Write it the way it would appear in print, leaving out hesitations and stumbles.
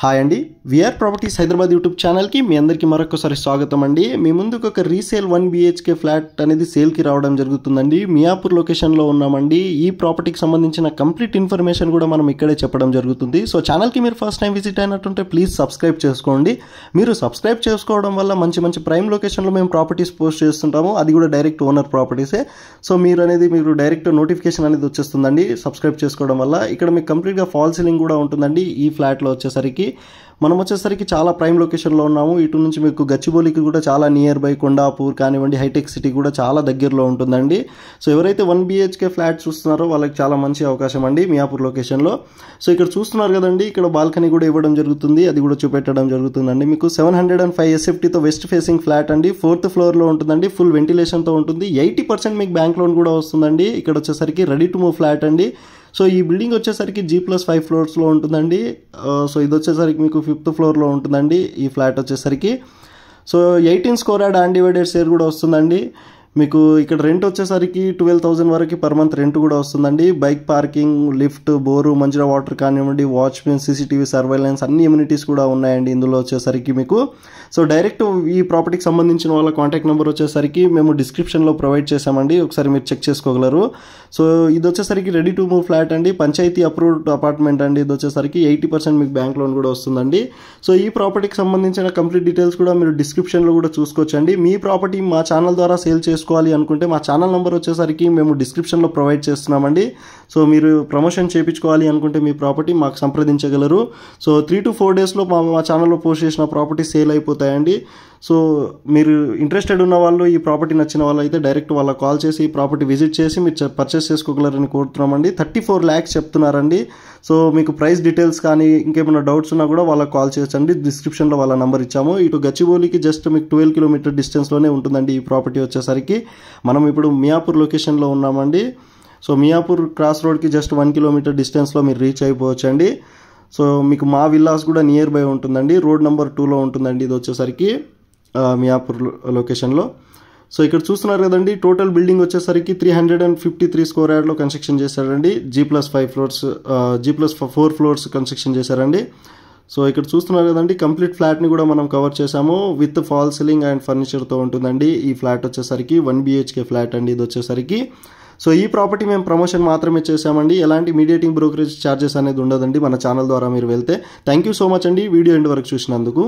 Hi అండి, VR properties Hyderabad YouTube ఛానల్కి మీ అందరికీ మరొకసారి స్వాగతం అండి. మీ ముందుకు ఒక రీసేల్ 1 BHK ఫ్లాట్ అనేది సేల్కి రావడం జరుగుతుందండి. మియాపూర్ లొకేషన్లో ఉన్నామండి. ఈ ప్రాపర్టీకి సంబంధించిన కంప్లీట్ ఇన్ఫర్మేషన్ కూడా మనం ఇక్కడే చెప్పడం జరుగుతుంది. సో ఛానల్కి మీరు ఫస్ట్ టైం విజిట్ అయినట్టుంటే ప్లీజ్ సబ్స్క్రైబ్ చేసుకోండి. మీరు సబ్స్క్రైబ్ చేసుకోవడం వల్ల మంచి మంచి ప్రైమ్ లొకేషన్లో మేము ప్రాపర్టీస్ పోస్ట్ చేస్తుంటాము, అది కూడా డైరెక్ట్ ఓనర్ ప్రాపర్టీసే. సో మీరు డైరెక్ట్ నోటిఫికేషన్ అనేది వచ్చేస్తుందండి సబ్స్క్రైబ్ చేసుకోవడం వల్ల. ఇక్కడ మీకు కంప్లీట్గా ఫాల్ సీలింగ్ కూడా ఉంటుందండి. ఈ ఫ్లాట్లో వచ్చేసరికి మనం చాలా ప్రైమ్ లొకేషన్లో ఉన్నాము. ఇటు నుంచి మీకు గచ్చిబౌలికి కూడా చాలా నియర్ బై, కొండాపూర్ కానివ్వండి, హైటెక్ సిటీ కూడా చాలా దగ్గరలో ఉంటుందండి. సో ఎవరైతే 1 BHK ఫ్లాట్ చూస్తున్నారో వాళ్ళకి చాలా మంచి అవకాశం అండి మియాపూర్ లొకేషన్లో. సో ఇక్కడ చూస్తున్నారు కదండి, ఇక్కడ బాల్కనీ కూడా ఇవ్వడం జరుగుతుంది, అది కూడా చూపెట్టడం జరుగుతుందండి. మీకు 705 SFTతో వెస్ట్ ఫేసింగ్ ఫ్లాట్ అండి. 4th ఫ్లోర్లో ఉంటుందండి. ఫుల్ వెంటిలేషన్తో ఉంటుంది. 80% మీకు బ్యాంక్ లోన్ కూడా వస్తుందండి. ఇక్కడ వచ్చేసరికి రెడీ టు మూవ్ ఫ్లాట్ అండి. సో ఈ బిల్డింగ్ వచ్చేసరికి G+5 ఫ్లోర్స్లో ఉంటుందండి. సో ఇది వచ్చేసరికి మీకు 5th ఫ్లోర్లో ఉంటుందండి ఈ ఫ్లాట్ వచ్చేసరికి. So 18 square yard undivided share కూడా వస్తుందండి. మీకు ఇక్కడ రెంట్ వచ్చేసరికి 12,000 వరకు పర్ మంత్ రెంట్ కూడా వస్తుందండి. బైక్ పార్కింగ్, లిఫ్ట్, బోరు, మంచిగా వాటర్ కానివ్వండి, వాచ్మెన్, CCTV సర్వైలెన్స్ అన్ని ఇమ్యూనిటీస్ కూడా ఉన్నాయండి ఇందులో వచ్చేసరికి మీకు. సో డైరెక్ట్ ఈ ప్రాపర్టీకి సంబంధించిన వాళ్ళ కాంటాక్ట్ నెంబర్ వచ్చేసరికి మేము డిస్క్రిప్షన్లో ప్రొవైడ్ చేసామండి, ఒకసారి మీరు చెక్ చేసుకోగలరు. సో ఇది వచ్చేసరికి రెడీ టు మూవ్ ఫ్లాట్ అండి. పంచాయతీ అప్రూవ్డ్ అపార్ట్మెంట్ అండి. ఇది వచ్చేసరికి 80% మీకు బ్యాంక్ లోన్ కూడా వస్తుందండి. సో ఈ ప్రాపర్టీకి సంబంధించిన కంప్లీట్ డీటెయిల్స్ కూడా మీరు డిస్క్రిప్షన్లో కూడా చూసుకోవచ్చండి. మీ ప్రాపర్టీ మా ఛానల్ ద్వారా సేల్ చేసుకోవాలి అనుకుంటే మా ఛానల్ నెంబర్ వచ్చేసరికి మేము డిస్క్రిప్షన్లో ప్రొవైడ్ చేస్తున్నామండి. సో మీరు ప్రమోషన్ చేయించుకోవాలి అనుకుంటే మీ ప్రాపర్టీ మాకు సంప్రదించగలరు. సో 3 to 4 డేస్లో మా ఛానల్లో పోస్ట్ చేసిన ప్రాపర్టీ సేల్ అయిపోతాయండి. సో మీరు ఇంట్రెస్టెడ్ ఉన్న వాళ్ళు, ఈ ప్రాపర్టీ నచ్చిన వాళ్ళు అయితే డైరెక్ట్ వాళ్ళకి కాల్ చేసి ఈ ప్రాపర్టీ విజిట్ చేసి మీరు పర్చేస్ చేసుకోగలరని కోరుతున్నామండి. 34 lakhs చెప్తున్నారండి. సో మీకు ప్రైస్ డీటెయిల్స్ కానీ ఇంకేమైనా డౌట్స్ ఉన్నా కూడా వాళ్ళకి కాల్ చేయొచ్చండి. డిస్క్రిప్షన్లో వాళ్ళ నెంబర్ ఇచ్చాము. ఇటు గచ్చిబౌలికి జస్ట్ మీకు 12 కిలోమీటర్ డిస్టెన్స్లోనే ఉంటుందండి ఈ ప్రాపర్టీ వచ్చేసరికి. మనం ఇప్పుడు మియాపూర్ లొకేషన్లో ఉన్నామండి. సో మియాపూర్ క్రాస్ రోడ్కి జస్ట్ 1 కిలోమీటర్ డిస్టెన్స్లో మీరు రీచ్ అయిపోవచ్చండి. సో మీకు మా విల్లాస్ కూడా నియర్ బై ఉంటుందండి. రోడ్ నెంబర్ 2లో ఉంటుందండి ఇది వచ్చేసరికి మియాపూర్ లొకేషన్లో. సో ఇక్కడ చూస్తున్నారు కదండి, టోటల్ బిల్డింగ్ వచ్చేసరికి 353 స్క్వేర్ యార్డ్లో కన్స్ట్రక్షన్ చేశారండి. G+5 floors, G+4 floors construction చేశారండి. సో ఇక్కడ చూస్తున్నారు కదండి, కంప్లీట్ ఫ్లాట్ని కూడా మనం కవర్ చేసాము విత్ ఫాల్ సీలింగ్ అండ్ ఫర్నిచర్తో ఉంటుందండి. ఈ ఫ్లాట్ వచ్చేసరికి 1 BHK ఫ్లాట్ అండి ఇది వచ్చేసరికి. సో ఈ ప్రాపర్టీ మేము ప్రమోషన్ మాత్రమే చేసామండి. ఎలాంటి మీడియేటింగ్ బ్రోకరేజ్ ఛార్జెస్ అనేది ఉండదండి మన ఛానల్ ద్వారా మీరు వెళ్తే. థ్యాంక్ యూ సో మచ్ అండి వీడియో ఎండ్ వరకు చూసినందుకు.